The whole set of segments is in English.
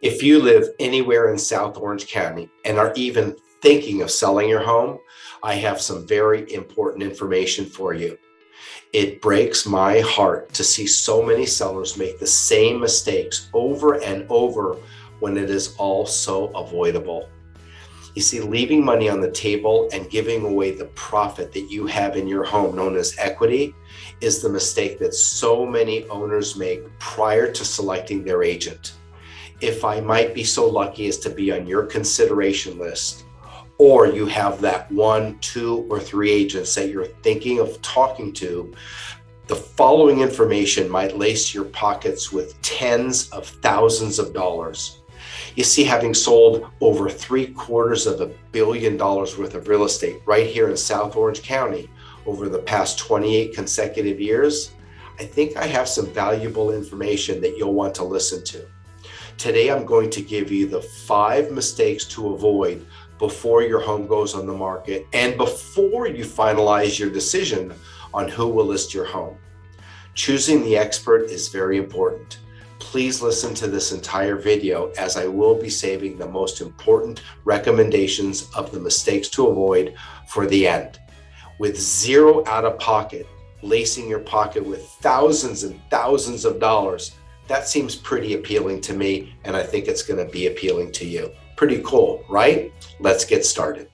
If you live anywhere in South Orange County and are even thinking of selling your home, I have some very important information for you. It breaks my heart to see so many sellers make the same mistakes over and over when it is all so avoidable. You see, leaving money on the table and giving away the profit that you have in your home, known as equity, is the mistake that so many owners make prior to selecting their agent. If I might be so lucky as to be on your consideration list, or you have that 1, 2, or 3 agents that you're thinking of talking to, the following information might lace your pockets with tens of thousands of dollars. You see, having sold over $750 million worth of real estate right here in South Orange County over the past 28 consecutive years, I think I have some valuable information that you'll want to listen to. Today, I'm going to give you the 5 mistakes to avoid before your home goes on the market and before you finalize your decision on who will list your home. Choosing the expert is very important. Please listen to this entire video, as I will be saving the most important recommendations of the mistakes to avoid for the end. With zero out of pocket, lacing your pocket with thousands and thousands of dollars, that seems pretty appealing to me, and I think it's going to be appealing to you. Pretty cool, right? Let's get started.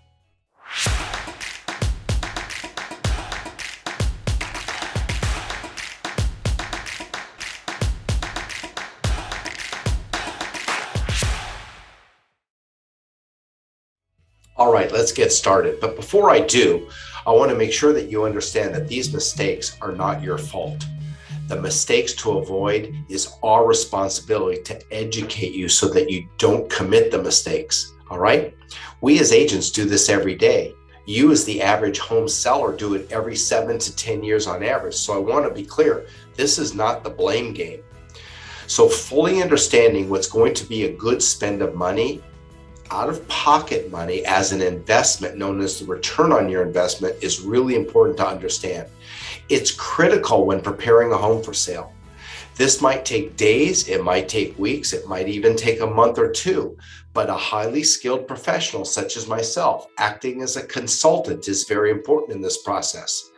All right, let's get started. But before I do, I want to make sure that you understand that these mistakes are not your fault. The mistakes to avoid is our responsibility to educate you so that you don't commit the mistakes, all right? We as agents do this every day. You as the average home seller do it every 7 to 10 years on average. So I want to be clear, this is not the blame game. So fully understanding what's going to be a good spend of money, out-of-pocket money as an investment, known as the return on your investment, is really important to understand. It's critical when preparing a home for sale. This might take days, it might take weeks, it might even take a month or 2, but a highly skilled professional such as myself, acting as a consultant, is very important in this process.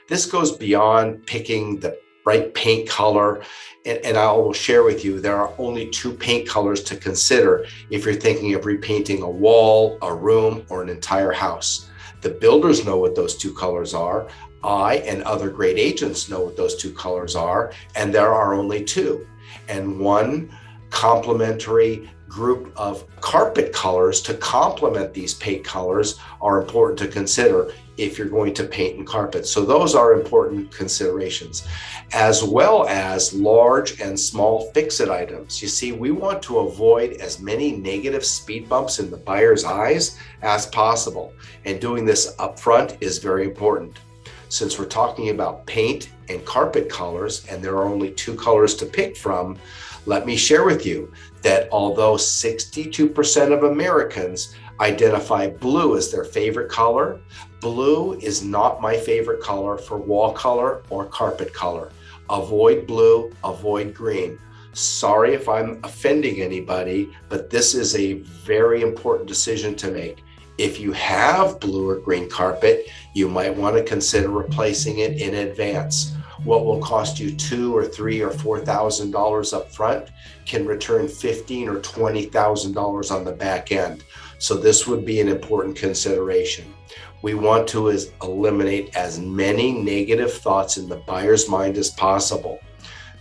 This goes beyond picking the right paint color, and I will share with you, there are only 2 paint colors to consider if you're thinking of repainting a wall, a room, or an entire house. The builders know what those 2 colors are. I and other great agents know what those 2 colors are, and there are only 2. And one complementary group of carpet colors to complement these paint colors are important to consider if you're going to paint and carpet. So those are important considerations, as well as large and small fix-it items. You see, we want to avoid as many negative speed bumps in the buyer's eyes as possible, and doing this upfront is very important. Since we're talking about paint and carpet colors, and there are only 2 colors to pick from, let me share with you that although 62% of Americans identify blue as their favorite color, blue is not my favorite color for wall color or carpet color. Avoid blue, avoid green. Sorry if I'm offending anybody, but this is a very important decision to make. If you have blue or green carpet, you might want to consider replacing it in advance. What will cost you $2,000 or $3,000 or $4,000 up front can return $15,000 or $20,000 on the back end. So this would be an important consideration. We want to eliminate as many negative thoughts in the buyer's mind as possible.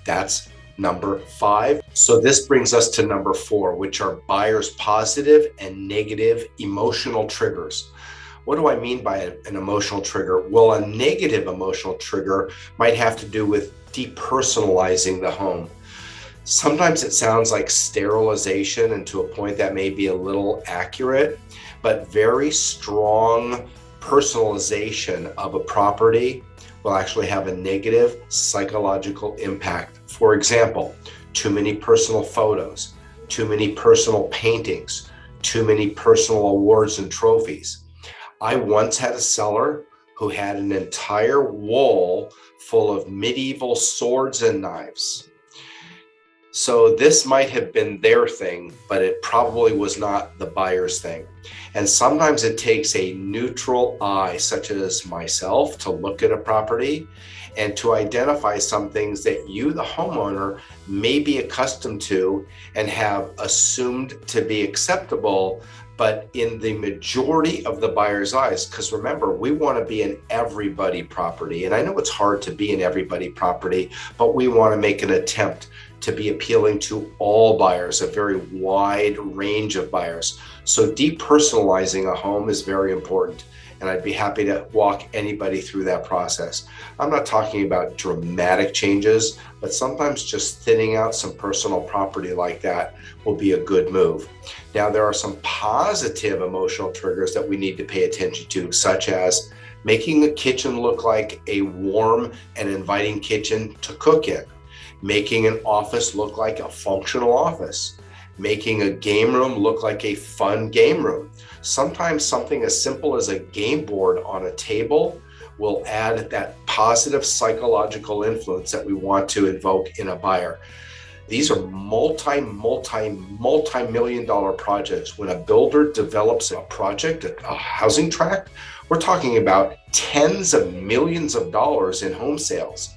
That's number 5. So this brings us to number 4, which are buyers' positive and negative emotional triggers. What do I mean by an emotional trigger? Well, a negative emotional trigger might have to do with depersonalizing the home. Sometimes it sounds like sterilization, and to a point that may be a little accurate, but very strong personalization of a property will actually have a negative psychological impact. For example, too many personal photos, too many personal paintings, too many personal awards and trophies. I once had a seller who had an entire wall full of medieval swords and knives. So this might have been their thing, but it probably was not the buyer's thing. And sometimes it takes a neutral eye, such as myself, to look at a property and to identify some things that you, the homeowner, may be accustomed to and have assumed to be acceptable, but in the majority of the buyer's eyes, because remember, we want to be an everybody property. And I know it's hard to be an everybody property, but we want to make an attempt to be appealing to all buyers, a very wide range of buyers. So depersonalizing a home is very important. And I'd be happy to walk anybody through that process. I'm not talking about dramatic changes, but sometimes just thinning out some personal property like that will be a good move. Now, there are some positive emotional triggers that we need to pay attention to, such as making a kitchen look like a warm and inviting kitchen to cook in, making an office look like a functional office, making a game room look like a fun game room. Sometimes something as simple as a game board on a table will add that positive psychological influence that we want to invoke in a buyer. These are multi-million dollar projects. When a builder develops a project, a housing tract, we're talking about tens of millions of dollars in home sales.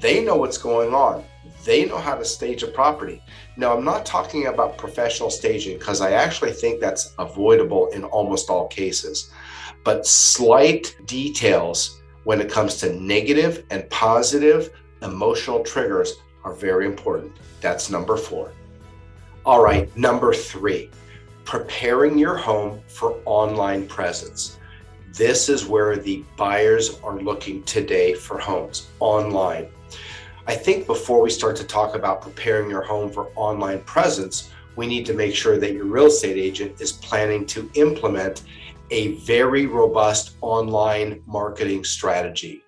They know what's going on. They know how to stage a property. Now, I'm not talking about professional staging because I actually think that's avoidable in almost all cases. But slight details when it comes to negative and positive emotional triggers are very important. That's number 4. All right, number 3, preparing your home for online presence. This is where the buyers are looking today for homes online. I think before we start to talk about preparing your home for online presence, we need to make sure that your real estate agent is planning to implement a very robust online marketing strategy.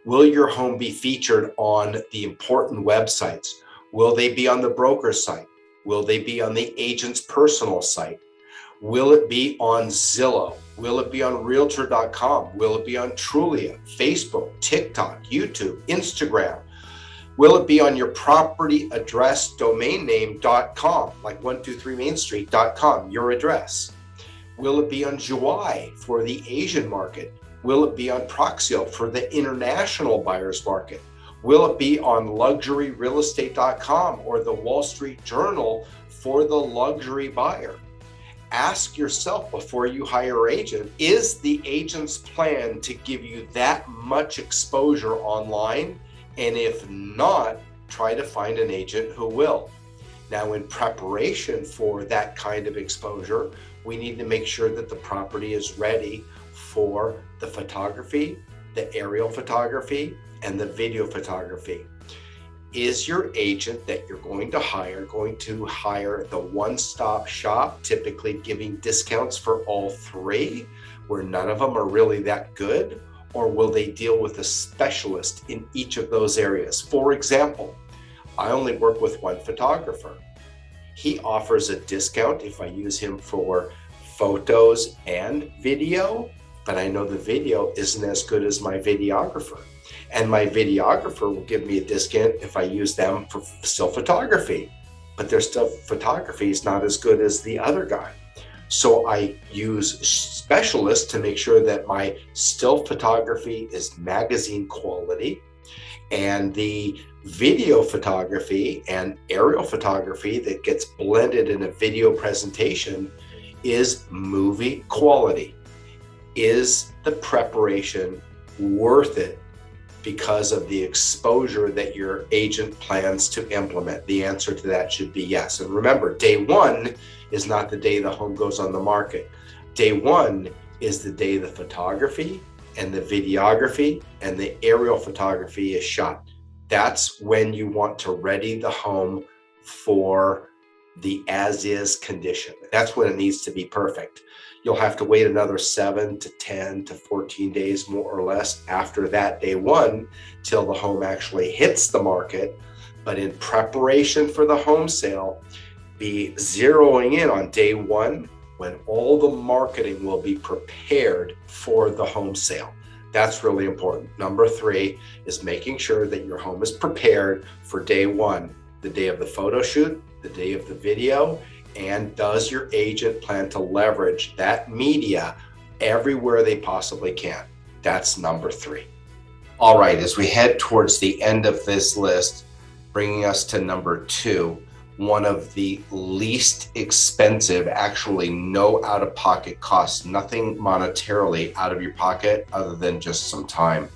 Will your home be featured on the important websites? Will they be on the broker's site? Will they be on the agent's personal site? Will it be on Zillow? Will it be on Realtor.com? Will it be on Trulia, Facebook, TikTok, YouTube, Instagram? Will it be on your property address domain name.com, like 123mainstreet.com, your address? Will it be on Juwai for the Asian market? Will it be on Proxio for the international buyers market? Will it be on luxuryrealestate.com or the Wall Street Journal for the luxury buyer? Ask yourself before you hire an agent, is the agent's plan to give you that much exposure online? And if not, try to find an agent who will. Now, in preparation for that kind of exposure, we need to make sure that the property is ready for the photography, the aerial photography, and the video photography. Is your agent that you're going to hire the one-stop shop, typically giving discounts for all 3, where none of them are really that good? Or will they deal with a specialist in each of those areas? For example, I only work with one photographer. He offers a discount if I use him for photos and video, but I know the video isn't as good as my videographer. And my videographer will give me a discount if I use them for still photography, but their still photography is not as good as the other guy. So I use specialists to make sure that my still photography is magazine quality, and the video photography and aerial photography that gets blended in a video presentation is movie quality. Is the preparation worth it because of the exposure that your agent plans to implement? The answer to that should be yes. And remember, day 1 is not the day the home goes on the market. Day 1 is the day the photography and the videography and the aerial photography is shot. That's when you want to ready the home for the as-is condition. That's when it needs to be perfect. You'll have to wait another 7 to 10 to 14 days, more or less, after that day 1 till the home actually hits the market. But in preparation for the home sale, be zeroing in on day 1 when all the marketing will be prepared for the home sale. That's really important. Number 3 is making sure that your home is prepared for day 1 the day of the photo shoot, the day of the video, and does your agent plan to leverage that media everywhere they possibly can? That's number 3. All right, as we head towards the end of this list, bringing us to number 2, one of the least expensive, actually no out-of-pocket costs, nothing monetarily out of your pocket other than just some time.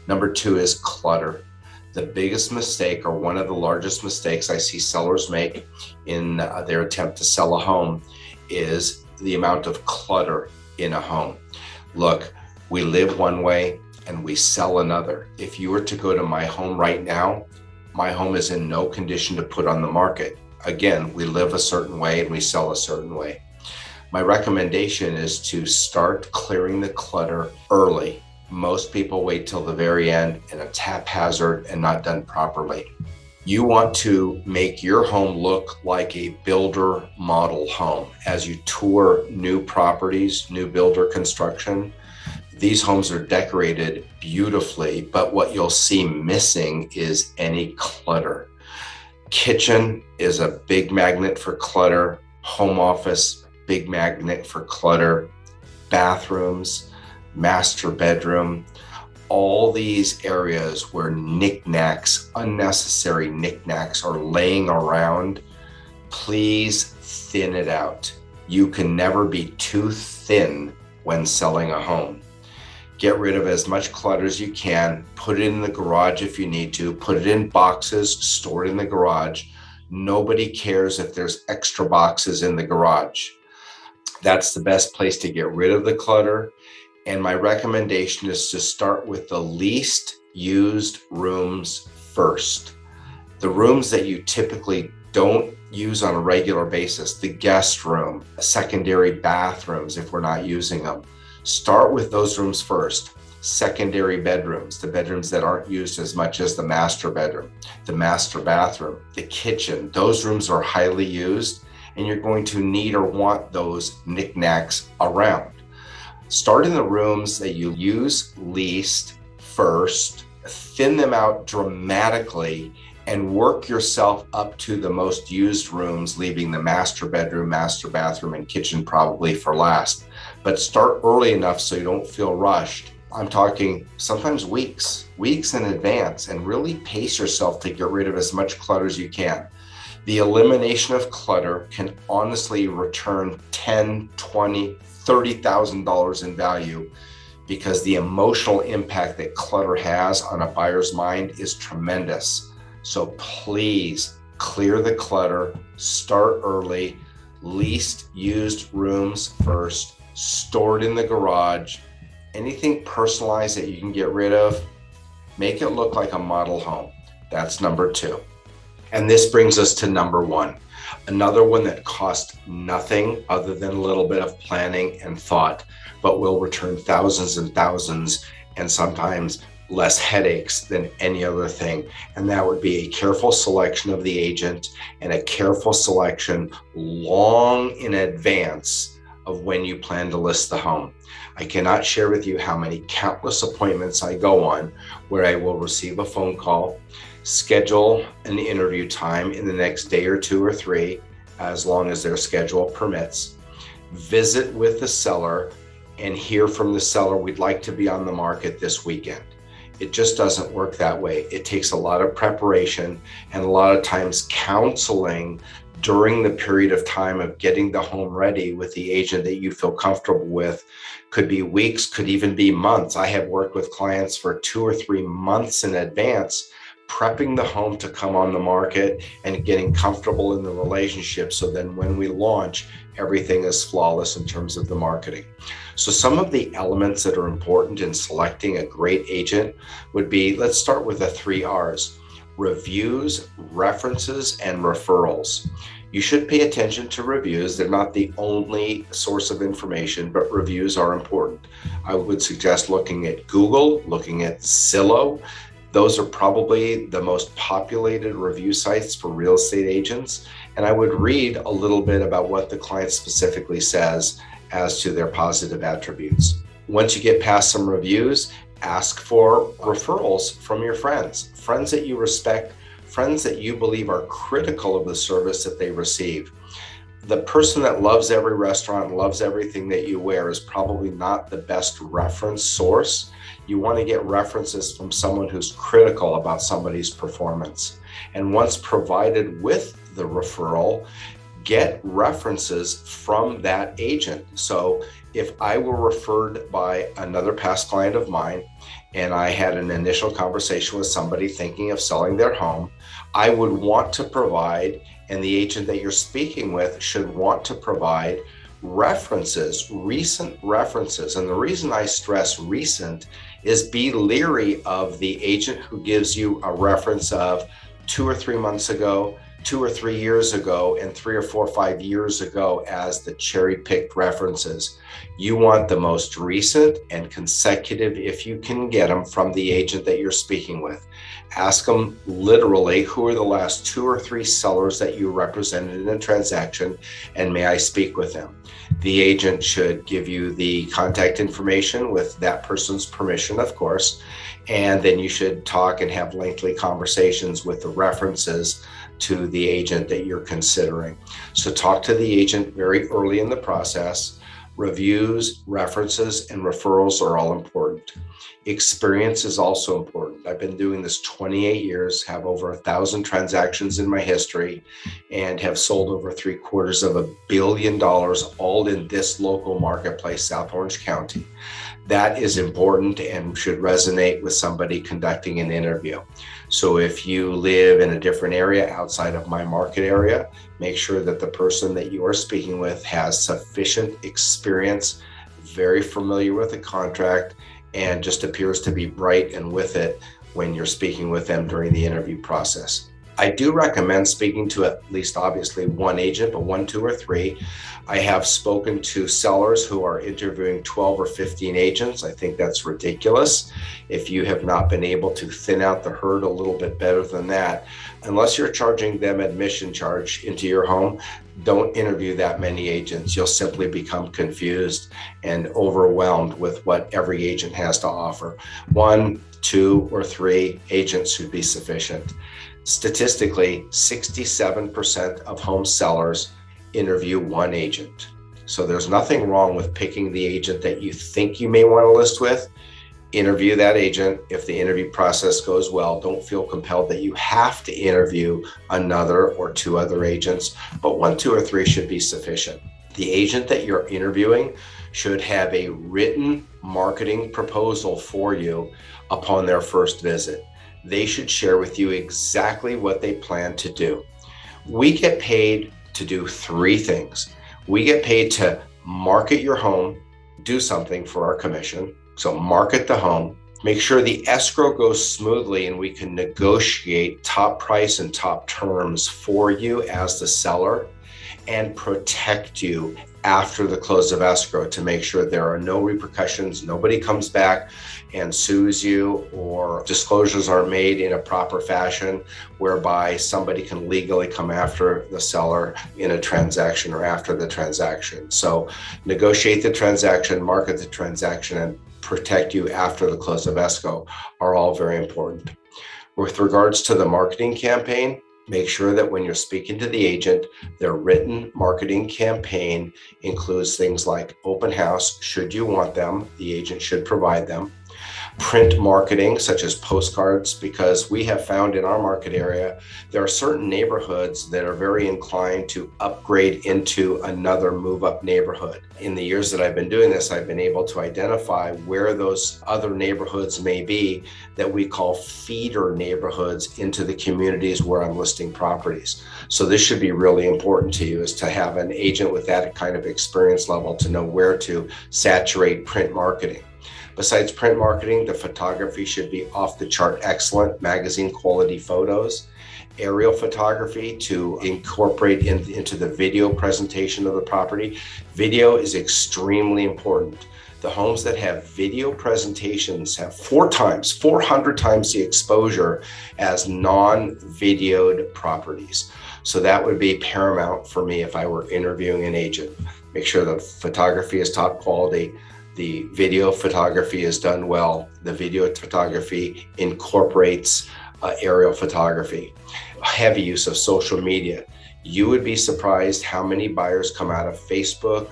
Number 2 is clutter. The biggest mistake, or one of the largest mistakes I see sellers make in their attempt to sell a home, is the amount of clutter in a home. Look, we live one way and we sell another. If you were to go to my home right now, my home is in no condition to put on the market. Again, we live a certain way and we sell a certain way. My recommendation is to start clearing the clutter early. Most people wait till the very end, and it's haphazard and not done properly. You want to make your home look like a builder model home. As you tour new properties, new builder construction, these homes are decorated beautifully, but what you'll see missing is any clutter. Kitchen is a big magnet for clutter. Home office, big magnet for clutter. Bathrooms, master bedroom, all these areas where knickknacks, unnecessary knickknacks are laying around, please thin it out. You can never be too thin when selling a home. Get rid of as much clutter as you can. Put it in the garage if you need to. Put it in boxes, store it in the garage. Nobody cares if there's extra boxes in the garage. That's the best place to get rid of the clutter. And my recommendation is to start with the least used rooms first. The rooms that you typically don't use on a regular basis, the guest room, secondary bathrooms if we're not using them. Start with those rooms first. Secondary bedrooms, the bedrooms that aren't used as much as the master bedroom, the master bathroom, the kitchen. Those rooms are highly used, and you're going to need or want those knickknacks around. Start in the rooms that you use least first, thin them out dramatically, and work yourself up to the most used rooms, leaving the master bedroom, master bathroom, and kitchen probably for last. But start early enough so you don't feel rushed. I'm talking sometimes weeks in advance, and really pace yourself to get rid of as much clutter as you can. The elimination of clutter can honestly return $10,000, $20,000, $30,000 in value, because the emotional impact that clutter has on a buyer's mind is tremendous. So please clear the clutter, start early, least used rooms first, stored in the garage. Anything personalized that you can get rid of, make it look like a model home. That's number 2. And this brings us to number 1. Another one that costs nothing other than a little bit of planning and thought, but will return thousands and thousands, and sometimes less headaches than any other thing. And that would be a careful selection of the agent and a careful selection long in advance of when you plan to list the home. I cannot share with you how many countless appointments I go on where I will receive a phone call, schedule an interview time in the next day or 2 or 3, as long as their schedule permits, visit with the seller and hear from the seller, we'd like to be on the market this weekend. It just doesn't work that way. It takes a lot of preparation and a lot of times counseling during the period of time of getting the home ready with the agent that you feel comfortable with. Could be weeks, could even be months. I have worked with clients for 2 or 3 months in advance, prepping the home to come on the market and getting comfortable in the relationship, so then when we launch, everything is flawless in terms of the marketing. So some of the elements that are important in selecting a great agent would be, let's start with the 3 R's: reviews, references, and referrals. You should pay attention to reviews. They're not the only source of information, but reviews are important. I would suggest looking at Google, looking at Zillow. Those are probably the most populated review sites for real estate agents. And I would read a little bit about what the client specifically says as to their positive attributes. Once you get past some reviews, ask for referrals from your friends that you respect, friends that you believe are critical of the service that they receive. The person that loves every restaurant, loves everything that you wear is probably not the best reference source. You want to get references from someone who's critical about somebody's performance. And once provided with the referral, get references from that agent. So if I were referred by another past client of mine and I had an initial conversation with somebody thinking of selling their home, I would want to provide, and the agent that you're speaking with should want to provide references, recent references. And the reason I stress recent is be leery of the agent who gives you a reference of 2 or 3 months ago, 2 or 3 years ago, and 3 or 4 or 5 years ago as the cherry-picked references. You want the most recent and consecutive, if you can get them, from the agent that you're speaking with. Ask them literally, who are the last 2 or 3 sellers that you represented in a transaction, and may I speak with them? The agent should give you the contact information with that person's permission, of course, and then you should talk and have lengthy conversations with the references to the agent that you're considering. So talk to the agent very early in the process. Reviews, references, and referrals are all important. Experience is also important. I've been doing this 28 years, have over 1,000 transactions in my history, and have sold over $750 million, all in this local marketplace, South Orange County. That is important and should resonate with somebody conducting an interview. So if you live in a different area outside of my market area, make sure that the person that you are speaking with has sufficient experience, very familiar with the contract, and just appears to be bright and with it when you're speaking with them during the interview process. I do recommend speaking to at least obviously one agent, but 1, 2, or 3. I have spoken to sellers who are interviewing 12 or 15 agents. I think that's ridiculous. If you have not been able to thin out the herd a little bit better than that, unless you're charging them admission charge into your home, don't interview that many agents. You'll simply become confused and overwhelmed with what every agent has to offer. 1, 2, or 3 agents should be sufficient. Statistically, 67% of home sellers interview one agent. So there's nothing wrong with picking the agent that you think you may want to list with. Interview that agent. If the interview process goes well, don't feel compelled that you have to interview another or 2 other agents, but 1, 2, or 3 should be sufficient. The agent that you're interviewing should have a written marketing proposal for you upon their first visit. They should share with you exactly what they plan to do. We get paid to do 3 things. We get paid to market your home, do something for our commission. So market the home, make sure the escrow goes smoothly and we can negotiate top price and top terms for you as the seller, and protect you after the close of escrow to make sure there are no repercussions, nobody comes back and sues you, or disclosures are made in a proper fashion whereby somebody can legally come after the seller in a transaction or after the transaction. So negotiate the transaction, market the transaction, and protect you after the close of escrow are all very important. With regards to the marketing campaign, make sure that when you're speaking to the agent, their written marketing campaign includes things like open house, should you want them, the agent should provide them. Print marketing, such as postcards, because we have found in our market area, there are certain neighborhoods that are very inclined to upgrade into another move-up neighborhood. In the years that I've been doing this, I've been able to identify where those other neighborhoods may be that we call feeder neighborhoods into the communities where I'm listing properties. So this should be really important to you, is to have an agent with that kind of experience level to know where to saturate print marketing. Besides print marketing, the photography should be off the chart excellent, magazine quality photos, aerial photography to incorporate into the video presentation of the property. Video is extremely important. The homes that have video presentations have 400 times the exposure as non-videoed properties. So that would be paramount for me if I were interviewing an agent. Make sure the photography is top quality. The video photography is done well. The video photography incorporates aerial photography, heavy use of social media. You would be surprised how many buyers come out of Facebook,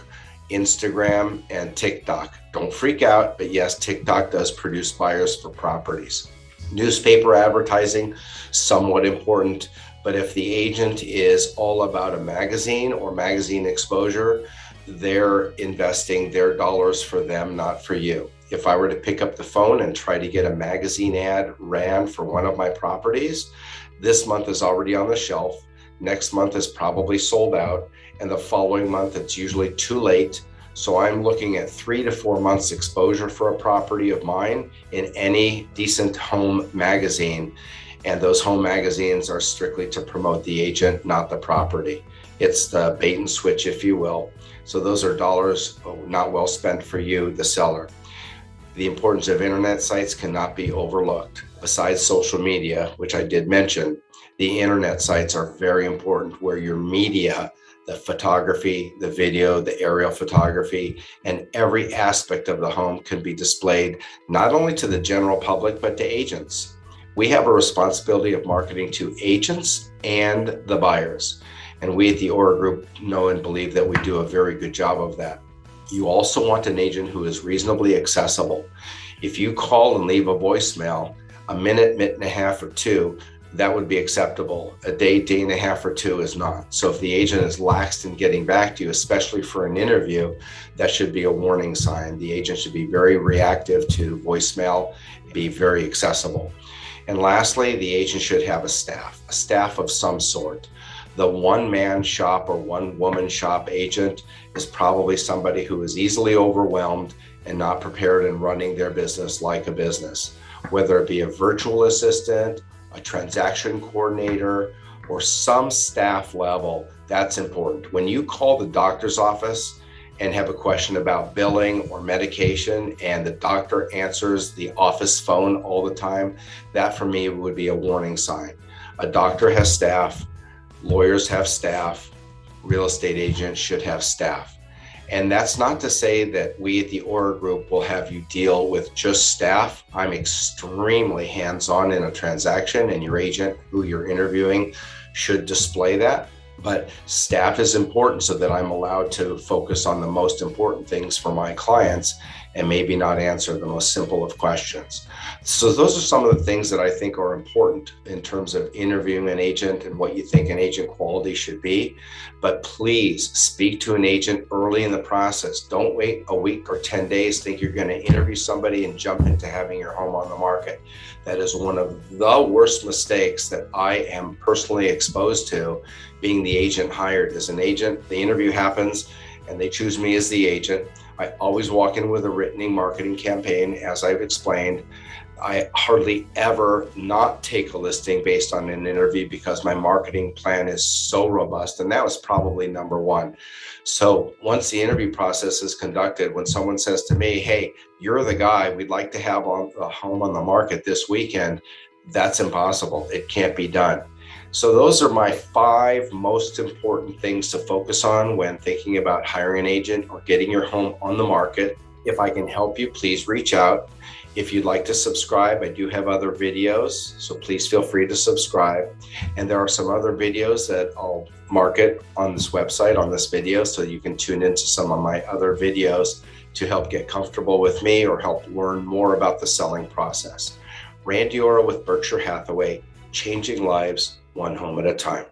Instagram, and TikTok. Don't freak out, but yes, TikTok does produce buyers for properties. Newspaper advertising, somewhat important, but if the agent is all about a magazine or magazine exposure, they're investing their dollars for them, not for you. If I were to pick up the phone and try to get a magazine ad ran for one of my properties, this month is already on the shelf. Next month is probably sold out, and the following month it's usually too late. So I'm looking at 3 to 4 months exposure for a property of mine in any decent home magazine. And those home magazines are strictly to promote the agent, not the property. It's the bait and switch, if you will. So those are dollars not well spent for you, the seller. The importance of internet sites cannot be overlooked. Besides social media, which I did mention, the internet sites are very important, where your media, the photography, the video, the aerial photography, and every aspect of the home can be displayed not only to the general public, but to agents. We have a responsibility of marketing to agents and the buyers. And we at the Aura Group know and believe that we do a very good job of that. You also want an agent who is reasonably accessible. If you call and leave a voicemail, a minute, minute and a half or two, that would be acceptable. A day, day and a half or two is not. So if the agent is lax in getting back to you, especially for an interview, that should be a warning sign. The agent should be very reactive to voicemail, be very accessible. And lastly, the agent should have a staff of some sort. The one-man shop or one-woman shop agent is probably somebody who is easily overwhelmed and not prepared in running their business like a business, whether it be a virtual assistant, a transaction coordinator, or some staff level. That's important. When you call the doctor's office and have a question about billing or medication and the doctor answers the office phone all the time, that for me would be a warning sign. A doctor has staff, lawyers have staff, real estate agents should have staff. And that's not to say that we at the Aura Group will have you deal with just staff. I'm extremely hands-on in a transaction, and your agent who you're interviewing should display that. But staff is important so that I'm allowed to focus on the most important things for my clients and maybe not answer the most simple of questions. So those are some of the things that I think are important in terms of interviewing an agent and what you think an agent quality should be. But please speak to an agent early in the process. Don't wait a week or 10 days, think you're going to interview somebody and jump into having your home on the market. That is one of the worst mistakes that I am personally exposed to, being the agent hired. As an agent, the interview happens and they choose me as the agent. I always walk in with a written marketing campaign, as I've explained. I hardly ever not take a listing based on an interview because my marketing plan is so robust, and that was probably number one. So once the interview process is conducted, when someone says to me, hey, you're the guy we'd like to have on the home on the market this weekend, that's impossible. It can't be done. So those are my 5 most important things to focus on when thinking about hiring an agent or getting your home on the market. If I can help you, please reach out. If you'd like to subscribe, I do have other videos, so please feel free to subscribe. And there are some other videos that I'll market on this website, on this video, so you can tune into some of my other videos to help get comfortable with me or help learn more about the selling process. Randy Ora with Berkshire Hathaway, changing lives one home at a time.